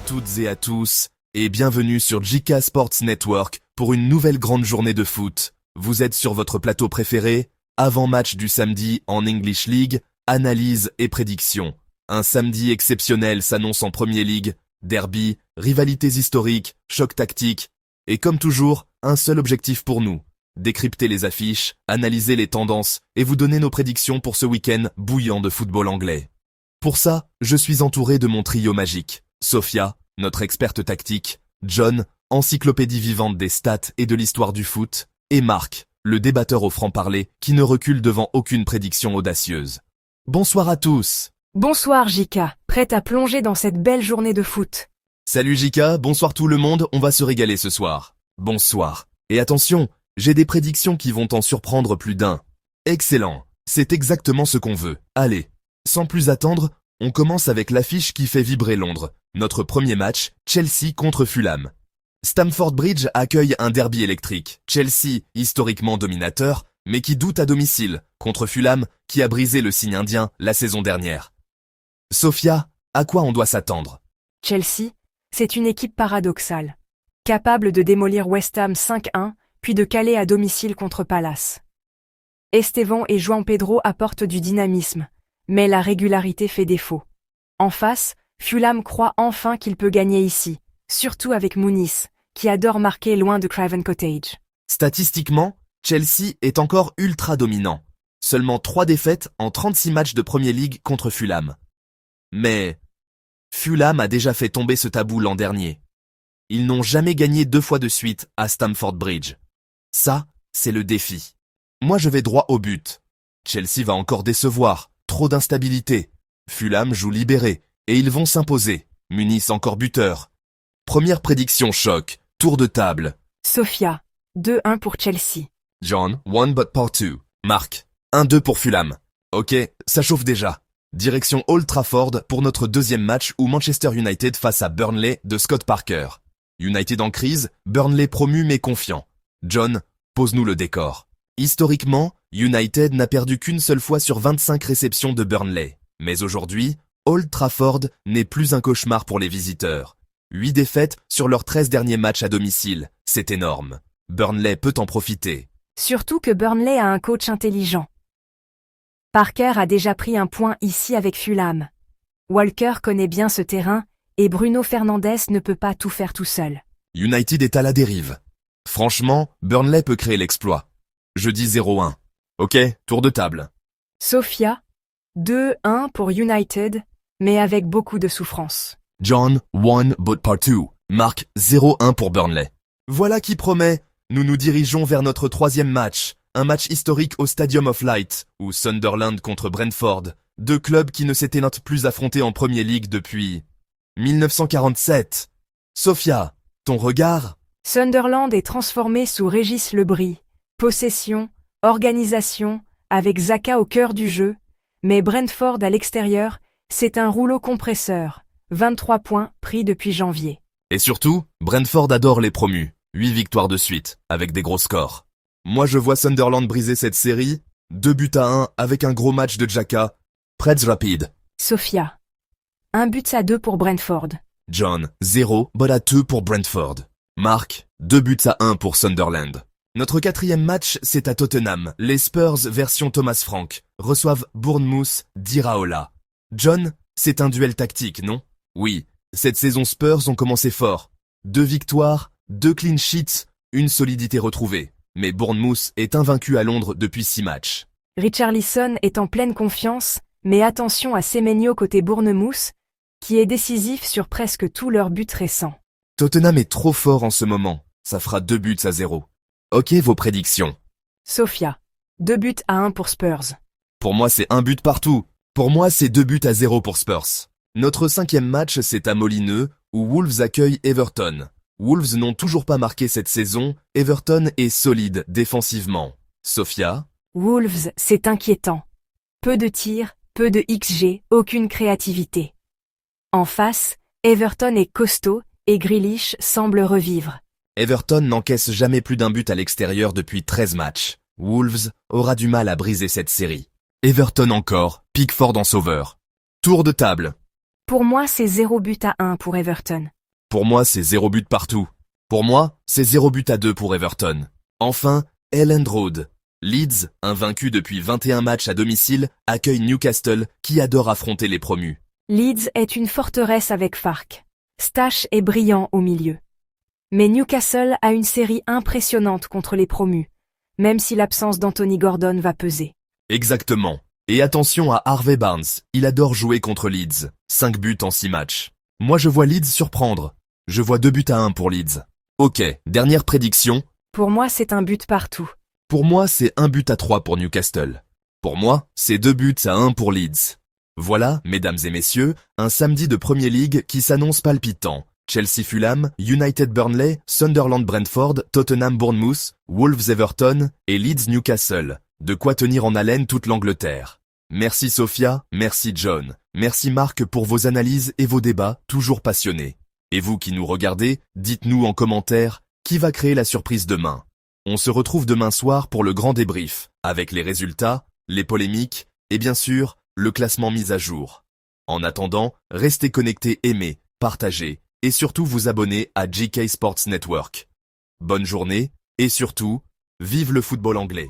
toutes et à tous, et bienvenue sur JK Sports Network pour une nouvelle grande journée de foot. Vous êtes sur votre plateau préféré, avant-match du samedi en English League, analyse et prédiction. Un samedi exceptionnel s'annonce en Premier League, derby, rivalités historiques, chocs tactiques, et comme toujours, un seul objectif pour nous. Décrypter les affiches, analyser les tendances et vous donner nos prédictions pour ce week-end bouillant de football anglais. Pour ça, je suis entouré de mon trio magique. Sophia, notre experte tactique, John, encyclopédie vivante des stats et de l'histoire du foot, et Marc, le débatteur au franc-parler qui ne recule devant aucune prédiction audacieuse. Bonsoir à tous. Bonsoir Jika, prête à plonger dans cette belle journée de foot. Salut Jika, bonsoir tout le monde, on va se régaler ce soir. Bonsoir. Et attention, j'ai des prédictions qui vont en surprendre plus d'un. Excellent, c'est exactement ce qu'on veut. Allez, sans plus attendre, on commence avec l'affiche qui fait vibrer Londres. Notre premier match, Chelsea contre Fulham. Stamford Bridge accueille un derby électrique. Chelsea, historiquement dominateur, mais qui doute à domicile, contre Fulham, qui a brisé le signe indien la saison dernière. Sophia, à quoi on doit s'attendre? Chelsea, c'est une équipe paradoxale. Capable de démolir West Ham 5-1, puis de caler à domicile contre Palace. Esteban et João Pedro apportent du dynamisme, mais la régularité fait défaut. En face, Fulham croit enfin qu'il peut gagner ici, surtout avec Muniz, qui adore marquer loin de Craven Cottage. Statistiquement, Chelsea est encore ultra dominant. Seulement 3 défaites en 36 matchs de Premier League contre Fulham. Mais Fulham a déjà fait tomber ce tabou l'an dernier. Ils n'ont jamais gagné 2 fois de suite à Stamford Bridge. Ça, c'est le défi. Moi je vais droit au but. Chelsea va encore décevoir, trop d'instabilité. Fulham joue libéré, et ils vont s'imposer. Muniz encore buteur. Première prédiction choc, tour de table. Sophia, 2-1 pour Chelsea. John, 1 but par 2. Marc, 1-2 pour Fulham. Ok, ça chauffe déjà. Direction Old Trafford pour notre deuxième match où Manchester United face à Burnley de Scott Parker. United en crise, Burnley promu mais confiant. John, pose-nous le décor. Historiquement, United n'a perdu qu'une seule fois sur 25 réceptions de Burnley. Mais aujourd'hui, Old Trafford n'est plus un cauchemar pour les visiteurs. 8 défaites sur leurs 13 derniers matchs à domicile, c'est énorme. Burnley peut en profiter. Surtout que Burnley a un coach intelligent. Parker a déjà pris un point ici avec Fulham. Walker connaît bien ce terrain, et Bruno Fernandes ne peut pas tout faire tout seul. United est à la dérive. Franchement, Burnley peut créer l'exploit. Je dis 0-1. Ok, tour de table. Sophia, 2-1 pour United, mais avec beaucoup de souffrance. John, 1 but par 2. Marc, 0-1 pour Burnley. Voilà qui promet. Nous nous dirigeons vers notre troisième match. Un match historique au Stadium of Light, ou Sunderland contre Brentford. 2 clubs qui ne s'étaient plus affrontés en Premier League depuis 1947. Sophia, ton regard? Sunderland est transformé sous Régis Lebris. Possession, organisation, avec Xhaka au cœur du jeu. Mais Brentford à l'extérieur, c'est un rouleau compresseur. 23 points pris depuis janvier. Et surtout, Brentford adore les promus. 8 victoires de suite, avec des gros scores. Moi je vois Sunderland briser cette série. 2-1 avec un gros match de Xhaka. Preds rapide. Sophia, 1-2 pour Brentford. John, 0 but à 2 pour Brentford. Marc, 2-1 pour Sunderland. Notre quatrième match, c'est à Tottenham. Les Spurs version Thomas Frank reçoivent Bournemouth d'Iraola. John, c'est un duel tactique, non? Oui, cette saison Spurs ont commencé fort. 2 victoires, 2 clean sheets, une solidité retrouvée. Mais Bournemouth est invaincu à Londres depuis 6 matchs. Richarlison est en pleine confiance, mais attention à Semenyo côté Bournemouth, qui est décisif sur presque tous leurs buts récents. Tottenham est trop fort en ce moment. Ça fera 2-0. Ok, vos prédictions. Sophia, 2-1 pour Spurs. Pour moi, c'est 1 but partout. Pour moi, c'est 2-0 pour Spurs. Notre 5e match, c'est à Molineux, où Wolves accueille Everton. Wolves n'ont toujours pas marqué cette saison, Everton est solide défensivement. Sophia? Wolves, c'est inquiétant. Peu de tirs, peu de XG, aucune créativité. En face, Everton est costaud et Grealish semble revivre. Everton n'encaisse jamais plus d'un but à l'extérieur depuis 13 matchs. Wolves aura du mal à briser cette série. Everton encore, Pickford en sauveur. Tour de table. Pour moi, c'est 0-1 pour Everton. Pour moi, c'est 0 but partout. Pour moi, c'est 0 but à 2 pour Everton. Enfin, Elland Road. Leeds, invaincu depuis 21 matchs à domicile, accueille Newcastle qui adore affronter les promus. Leeds est une forteresse avec Fark. Stash est brillant au milieu. Mais Newcastle a une série impressionnante contre les promus, même si l'absence d'Anthony Gordon va peser. Exactement. Et attention à Harvey Barnes, il adore jouer contre Leeds. 5 buts en 6 matchs. Moi je vois Leeds surprendre. Je vois 2 buts à 1 pour Leeds. Ok, dernière prédiction. Pour moi, c'est un but partout. Pour moi, c'est 1 but à 3 pour Newcastle. Pour moi, c'est 2 buts à 1 pour Leeds. Voilà, mesdames et messieurs, un samedi de Premier League qui s'annonce palpitant. Chelsea-Fulham, United-Burnley, Sunderland-Brentford, Tottenham-Bournemouth, Wolves-Everton et Leeds-Newcastle. De quoi tenir en haleine toute l'Angleterre. Merci Sophia, merci John, merci Marc pour vos analyses et vos débats toujours passionnés. Et vous qui nous regardez, dites-nous en commentaire qui va créer la surprise demain. On se retrouve demain soir pour le grand débrief, avec les résultats, les polémiques et bien sûr, le classement mis à jour. En attendant, restez connectés, aimez, partagez et surtout vous abonnez à JK Sports Network. Bonne journée et surtout, vive le football anglais.